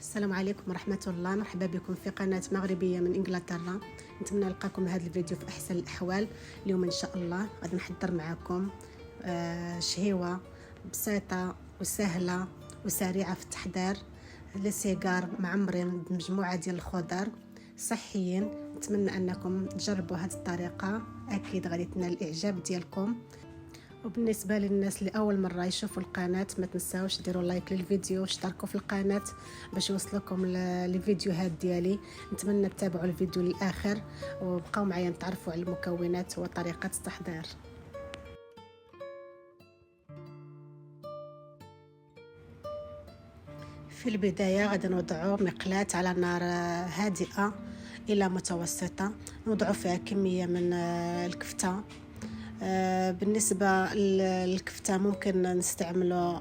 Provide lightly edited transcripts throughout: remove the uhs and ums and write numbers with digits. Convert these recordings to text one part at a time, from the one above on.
السلام عليكم ورحمة الله. مرحبا بكم في قناة مغربية من إنجلترا. نتمنى نلقاكم هذا الفيديو في أحسن الأحوال. اليوم إن شاء الله غادي نحضر معكم شهيوة بسيطة وسهلة وسريعة في التحضير، لسيجار معمرين بمجموعة ديال الخضر صحيين. نتمنى أنكم تجربوا هذه الطريقة، أكيد غادي تنال الإعجاب ديالكم. وبالنسبه للناس اللي اول مره يشوفوا القناه، ما تنساوش ديروا لايك للفيديو واشتركوا في القناه باش يوصلكم الفيديوهات ديالي. نتمنى تتابعوا الفيديو للاخر وبقاو معايا نتعرفوا على المكونات وطريقه التحضير. في البدايه غادي نوضعوا مقلاة على نار هادئه الى متوسطه، نوضعوا فيها كميه من الكفته. بالنسبة للكفتة ممكن نستعملوا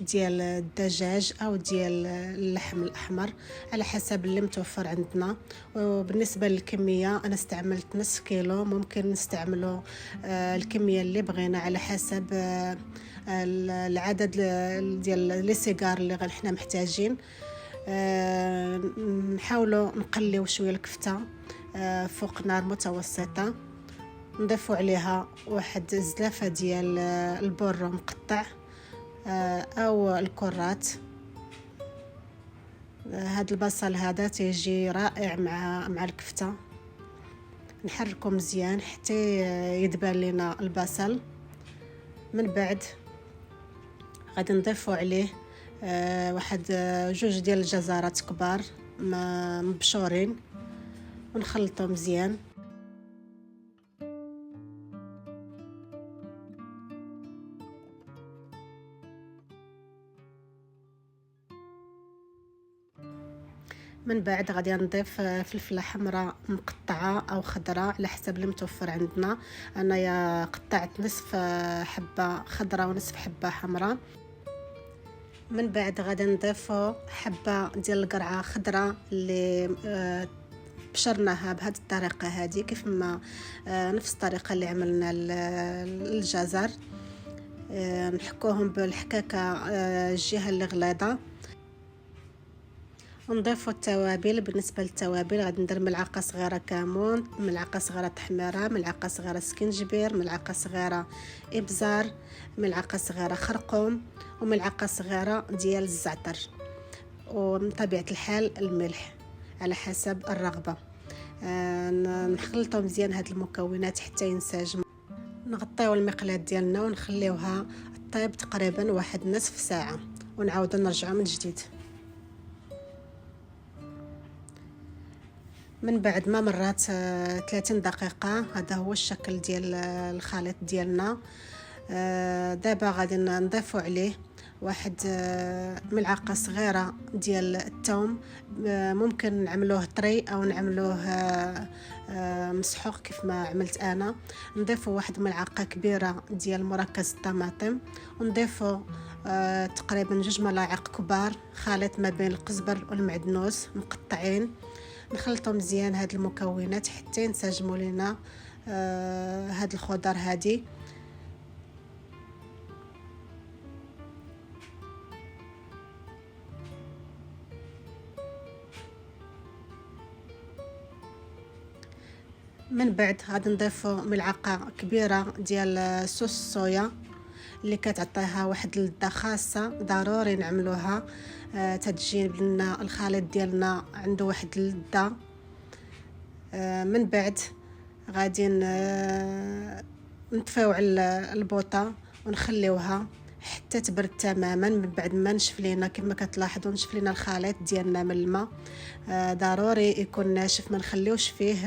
ديال الدجاج أو ديال اللحم الأحمر على حسب اللي متوفر عندنا. وبالنسبة للكمية أنا استعملت نصف كيلو، ممكن نستعملوا الكمية اللي بغينا على حسب العدد ديال لي سيجار اللي حنا محتاجين. نحاولوا نقليو شوية الكفتة فوق نار متوسطة، نضيفوا عليها واحد زلافه ديال البر مقطع او الكرات. هذا البصل هذا تيجي رائع مع الكفته. نحركه مزيان حتى يدبل لنا البصل. من بعد غادي نضيفوا عليه واحد جوج ديال الجزرات كبار مبشورين ونخلطوا مزيان. من بعد غادي نضيف فلفله حمراء مقطعه او خضراء على حسب اللي متوفر عندنا. انايا قطعت نصف حبه خضراء ونصف حبه حمراء. من بعد غادي نضيف حبه ديال القرعه خضراء اللي بشرناها بهذه الطريقه هذه، كيف ما نفس الطريقه اللي عملنا الجزر. نحكوهم بالحكاكه الجهه اللي غليظه. ونضيفوا التوابل. بالنسبه للتوابل غادي ندير ملعقه صغيره كمون، ملعقه صغيره تحميره، ملعقه صغيره سكنجبير، ملعقه صغيره ابزار، ملعقه صغيره خرقوم، وملعقه صغيره ديال الزعتر، ومن طبيعه الحال الملح على حسب الرغبه. نخلطوا مزيان هاد المكونات حتى ينسجموا. نغطيو المقلاة ديالنا ونخليوها طيب تقريبا واحد نصف ساعه، ونعاودوا نرجعوا من جديد. من بعد ما مرات 30 دقيقة هذا هو الشكل ديال الخليط ديالنا. دابا غادي نضيفوا عليه واحد ملعقة صغيرة ديال الثوم. ممكن نعملوه طري او نعملوه مسحوق كيف ما عملت انا. نضيفوا واحد ملعقة كبيرة ديال مركز الطماطم، ونضيفوا تقريبا 2 ملاعق كبار خليط ما بين القزبر والمعدنوس مقطعين. نخلطوا مزيان هاد المكونات حتى ينسجموا لنا هاد الخضر هادي. من بعد غادي نضيفوا ملعقه كبيره ديال صوص الصويا اللي كتعطيها واحد اللذه خاصه، ضروري نعملوها تتجيب لنا الخليط ديالنا عنده واحد اللذه. من بعد غادي نطفيو على البوطه ونخليوها حتى تبرد تماما. من بعد ما نشف لينا كما كتلاحظوا نشف لينا الخليط ديالنا من الماء. ضروري يكون ناشف، ما نخليوش فيه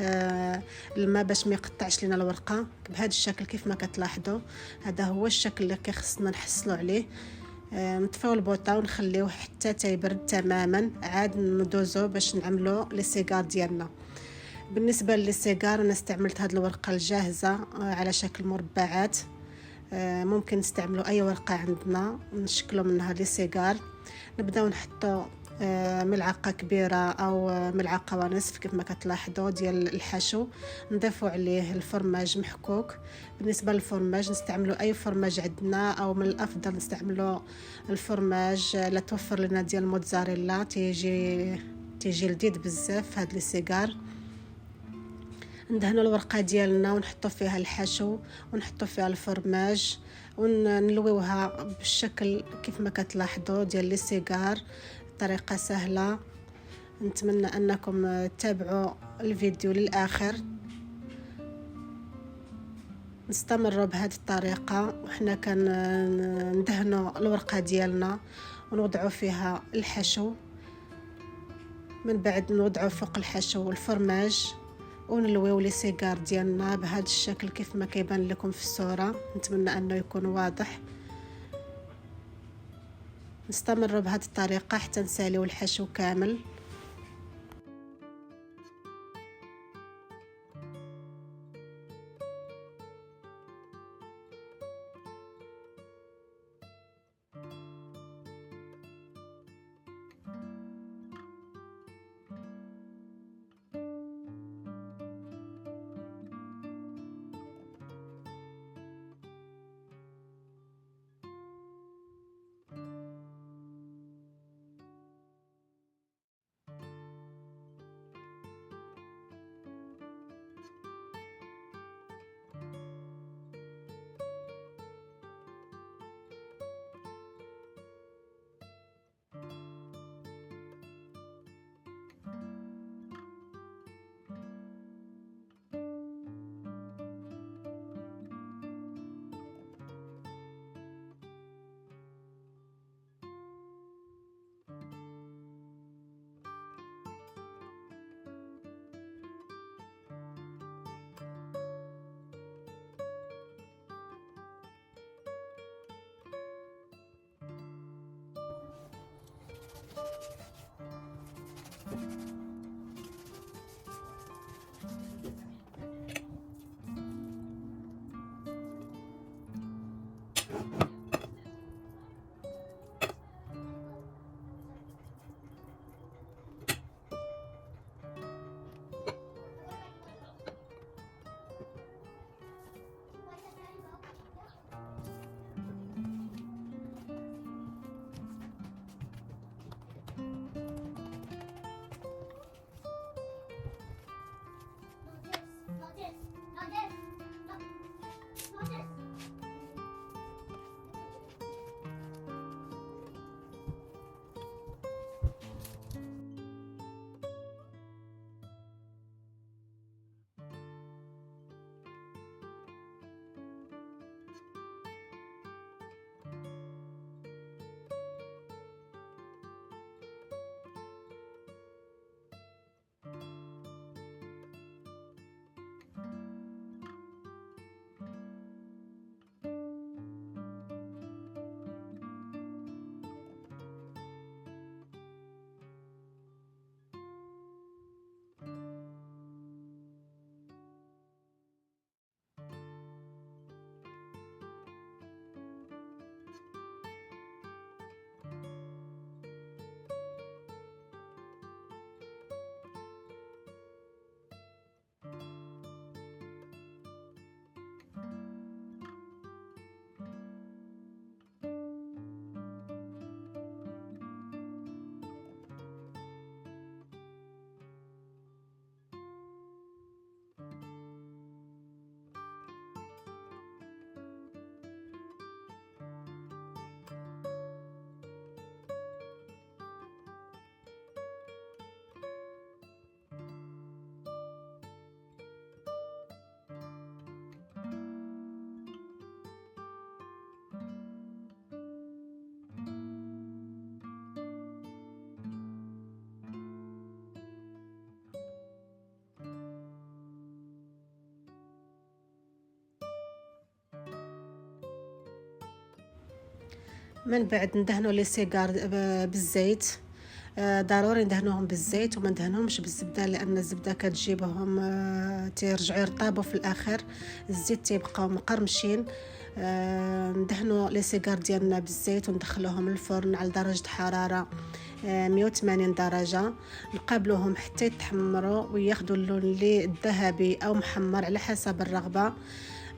الماء باش ما يقطعش لينا الورقه. بهذا الشكل كيف ما كتلاحظوا هذا هو الشكل اللي كيخصنا نحصلوا عليه. نطفيو البوطه ونخليوه حتى تيبرد تماما، عاد ندوزو باش نعملو لي سيجار ديالنا. بالنسبه للسيجار انا استعملت هذه الورقه الجاهزه على شكل مربعات. ممكن نستعملوا اي ورقه عندنا نشكلوا منها لي سيجار. نبداو نحطوا ملعقه كبيره او ملعقه ونصف كيف ما كتلاحظوا ديال الحشو. نضيفوا عليه الفرماج محكوك. بالنسبه للفرماج نستعملوا اي فرماج عندنا، او من الافضل نستعملوا الفرماج لا توفر لنا ديال الموتزاريلا، تيجي لذيذ بزاف هاد لي سيجار. ندهنوا الورقه ديالنا ونحطوا فيها الحشو ونحطوا فيها الفرماج ونلويوها بالشكل كيف ما كتلاحظوا ديال لي سيجار. طريقه سهله، نتمنى انكم تتابعوا الفيديو للاخر. نستمروا بهذه الطريقه وحنا كندهنوا الورقه ديالنا ونوضعوا فيها الحشو. من بعد نوضعوا فوق الحشو الفرماج ونلويو لي سيجار ديالنا بهذا الشكل كيف ما كيبان لكم في الصوره. نتمنى انه يكون واضح. نستمروا بهذه الطريقه حتى نساليو الحشو كامل. من بعد ندهنوا لي سيجار بالزيت. ضروري ندهنوهم بالزيت وما ندهنوهمش بالزبده، لان الزبده كتجيبهم تيرجعوا يرطابوا في الاخر. الزيت تيبقاو مقرمشين. ندهنوا لي سيجار ديالنا بالزيت وندخلوهم الفرن على درجه حراره 180 درجة، نقابلوهم حتى يتحمروا وياخذوا اللون اللي الذهبي او محمر على حسب الرغبة،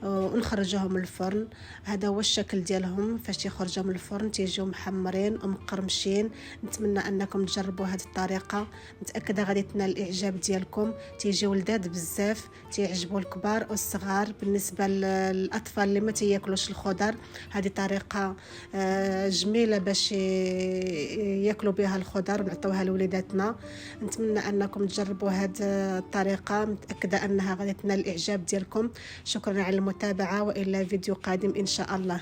ونخرجوهم من الفرن. هذا هو الشكل ديالهم فاش يخرجوا من الفرن، تيجيو محمرين ومقرمشين. نتمنى انكم تجربوا هذه الطريقه، متاكده غادي تنال الاعجاب ديالكم. تيجيو لذاذ بزاف، تيعجبوا الكبار والصغار. بالنسبه للاطفال اللي ما تياكلوش الخضر، هذه طريقه جميله باش ياكلوا بها الخضر ونعطوها لوليداتنا. نتمنى انكم تجربوا هذه الطريقه، متاكده انها غادي تنال الاعجاب ديالكم. شكرا على المتابعة، وإلى فيديو قادم إن شاء الله.